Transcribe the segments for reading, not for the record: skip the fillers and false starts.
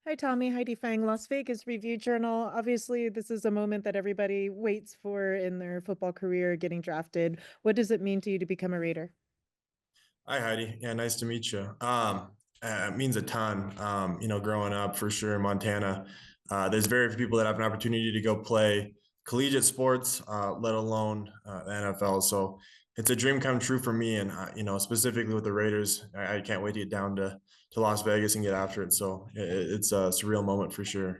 Hi, Tommy. Heidi Fang, Las Vegas Review Journal. Obviously, this is a moment that everybody waits for in their football career, getting drafted. What does it mean to you to become a Raider? Hi, Heidi. Yeah, nice to meet you. It means a ton. Growing up for sure in Montana, there's very few people that have an opportunity to go play collegiate sports, let alone the NFL. So it's a dream come true for me, and specifically with the Raiders, I can't wait to get down to Las Vegas and get after it. So it's a surreal moment for sure.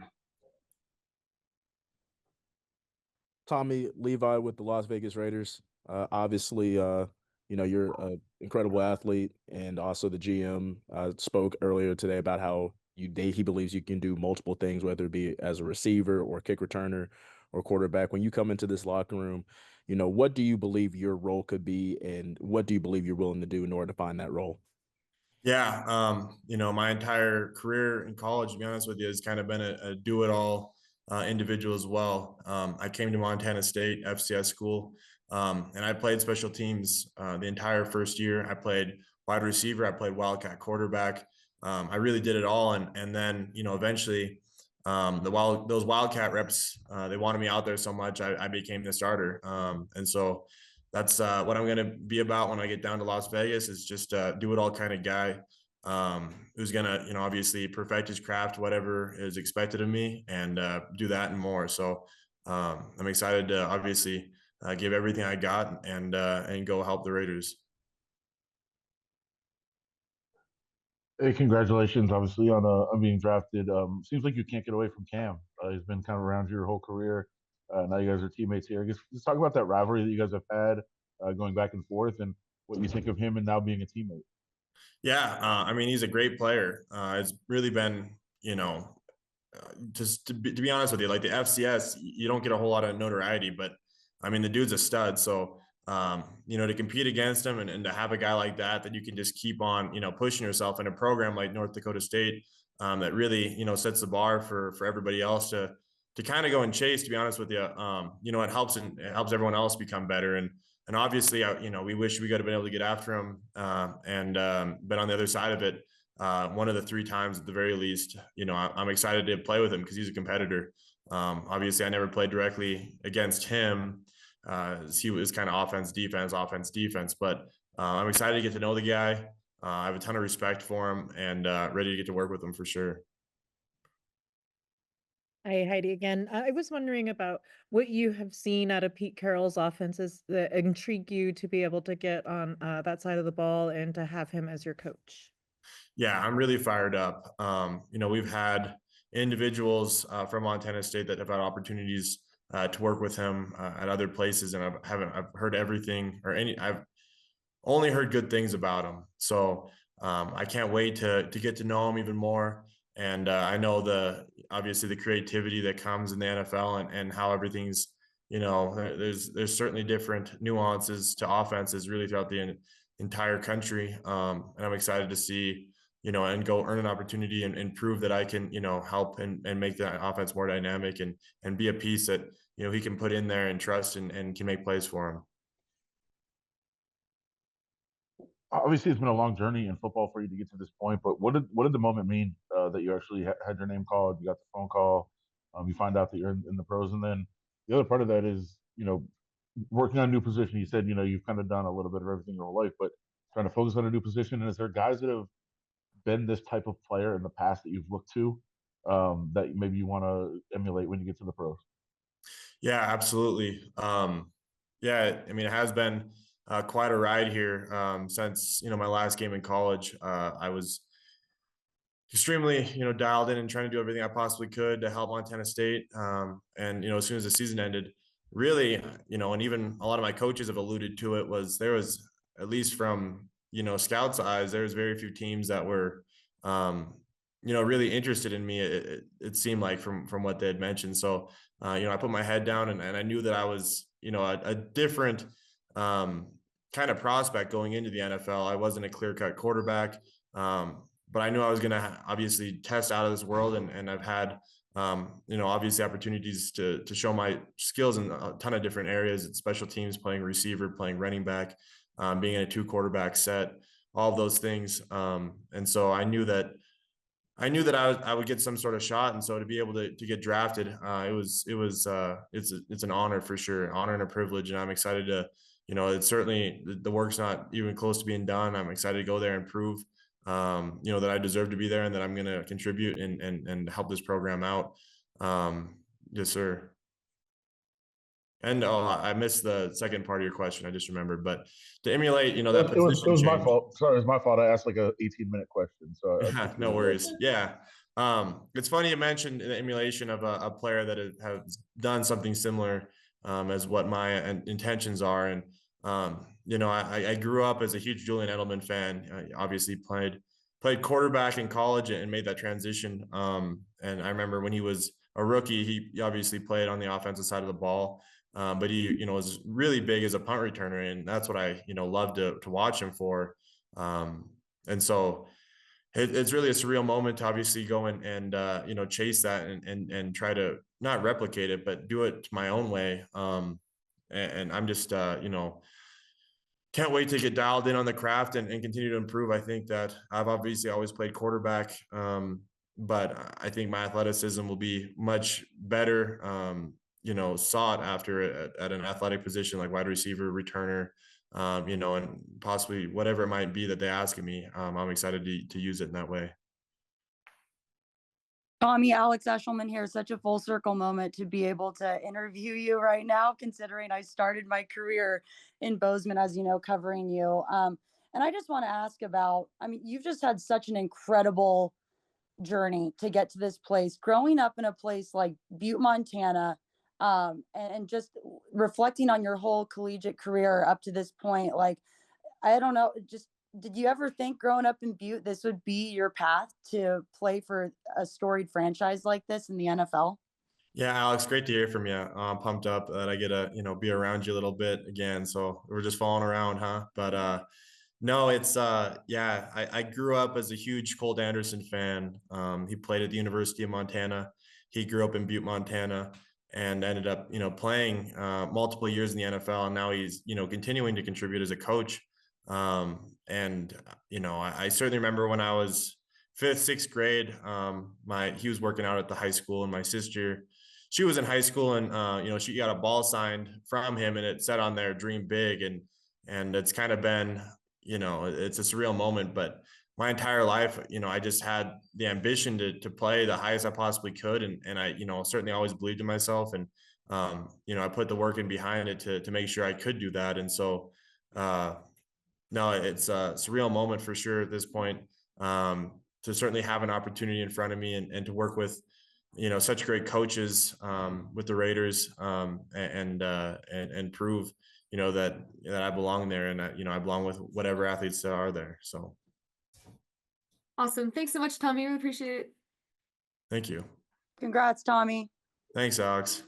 Tommy Levi with the Las Vegas Raiders. Obviously, you're an incredible athlete, and also the GM spoke earlier today about how he believes you can do multiple things, whether it be as a receiver or kick returner or quarterback. When you come into this locker room, what do you believe your role could be, and what do you believe you're willing to do in order to find that role? Yeah, my entire career in college, to be honest with you, has kind of been a do-it-all individual as well. I came to Montana State FCS school, and I played special teams the entire first year. I played wide receiver, I played wildcat quarterback. I really did it all, and then eventually, those wildcat reps they wanted me out there so much, I became the starter, and so that's what I'm going to be about when I get down to Las Vegas is just do it all kind of guy who's going to, obviously perfect his craft, whatever is expected of me and do that and more. So I'm excited to obviously give everything I got and go help the Raiders. Hey, congratulations, obviously, on being drafted. Seems like you can't get away from Cam. He's been kind of around your whole career. Now you guys are teammates here. I guess just talk about that rivalry that you guys have had going back and forth, and what you think of him and now being a teammate. Yeah, I mean, he's a great player. It's really been, just to be honest with you, like the FCS, you don't get a whole lot of notoriety, but I mean, the dude's a stud. So, to compete against him and to have a guy like that you can just keep on, pushing yourself in a program like North Dakota State, that really, sets the bar for everybody else to kind of go and chase. To be honest with you, it helps everyone else become better. And obviously, we wish we could have been able to get after him, but on the other side of it, one of the three times at the very least, I'm excited to play with him because he's a competitor. Obviously, I never played directly against him. He was kind of offense, defense. But I'm excited to get to know the guy. I have a ton of respect for him and ready to get to work with him for sure. Hi, Heidi again. I was wondering about what you have seen out of Pete Carroll's offenses that intrigue you to be able to get on that side of the ball and to have him as your coach. Yeah, I'm really fired up. We've had individuals from Montana State that have had opportunities to work with him at other places, and I've heard everything or any I've only heard good things about him. So I can't wait to get to know him even more. And I know obviously the creativity that comes in the NFL and how everything's there's certainly different nuances to offenses really throughout the entire country. And I'm excited to see and go earn an opportunity and prove that I can help and make that offense more dynamic and be a piece that he can put in there and trust and can make plays for him. Obviously, it's been a long journey in football for you to get to this point. But what did the moment mean that you actually had your name called? You got the phone call. You find out that you're in the pros, and then the other part of that is working on a new position. You said you've kind of done a little bit of everything your whole life, but trying to focus on a new position. And is there guys that have been this type of player in the past that you've looked to that maybe you want to emulate when you get to the pros? Yeah, absolutely. Yeah, I mean, it has been quite a ride here since my last game in college. I was extremely dialed in and trying to do everything I possibly could to help Montana State. And as soon as the season ended, really, and even a lot of my coaches have alluded to it, there was at least from scouts' eyes, there was very few teams that were really interested in me. It seemed like from what they had mentioned. So I put my head down and I knew that I was a different kind of prospect going into the NFL. I wasn't a clear cut quarterback. But I knew I was going to obviously test out of this world, and I've had obviously opportunities to show my skills in a ton of different areas. It's special teams, playing receiver, playing running back, being in a two quarterback set, all of those things. And so I knew that I knew that I would get some sort of shot. And so to be able to get drafted, it's an honor for sure, honor and a privilege. And I'm excited to, it's certainly the work's not even close to being done. I'm excited to go there and prove, that I deserve to be there and that I'm going to contribute and help this program out. Yes, sir. And I missed the second part of your question. I just remembered, but to emulate, that It was my change. fault. Sorry, it was my fault. I asked like a 18-minute question. So No worries. Yeah. It's funny you mentioned the emulation of a player that has done something similar as what my intentions are. And, I grew up as a huge Julian Edelman fan. I obviously played quarterback in college and made that transition. And I remember when he was a rookie, he obviously played on the offensive side of the ball. But he, was really big as a punt returner. And that's what I, loved to watch him for. And so it's really a surreal moment to obviously go and chase that and try to not replicate it, but do it my own way. And I'm just, can't wait to get dialed in on the craft and continue to improve. I think that I've obviously always played quarterback, but I think my athleticism will be much better, sought after at an athletic position like wide receiver, returner, and possibly whatever it might be that they ask of me. I'm excited to use it in that way. Tommy, Alex Eshelman here. Such a full circle moment to be able to interview you right now, considering I started my career in Bozeman, as you know, covering you. And I just want to ask about, you've just had such an incredible journey to get to this place, growing up in a place like Butte, Montana, and just reflecting on your whole collegiate career up to this point. Like, I don't know, just did you ever think growing up in Butte this would be your path to play for a storied franchise like this in the NFL? Yeah, Alex, great to hear from you. I'm pumped up that I get to, be around you a little bit again. So we're just following around, huh? But no, it's yeah, I grew up as a huge Colt Anderson fan. He played at the University of Montana. He grew up in Butte, Montana, and ended up, playing multiple years in the NFL. And now he's, continuing to contribute as a coach. And I certainly remember when I was 5th, 6th grade, he was working out at the high school, and my sister, she was in high school, and she got a ball signed from him, and it said on there, "Dream big." And it's kind of been, it's a surreal moment, but my entire life, I just had the ambition to play the highest I possibly could. And I, certainly always believed in myself, and, I put the work in behind it to make sure I could do that. And so, no, it's a surreal moment for sure at this point, to certainly have an opportunity in front of me and to work with, such great coaches with the Raiders, and prove, that I belong there, and that, I belong with whatever athletes there are there. So. Awesome. Thanks so much, Tommy. We appreciate it. Thank you. Congrats, Tommy. Thanks, Alex.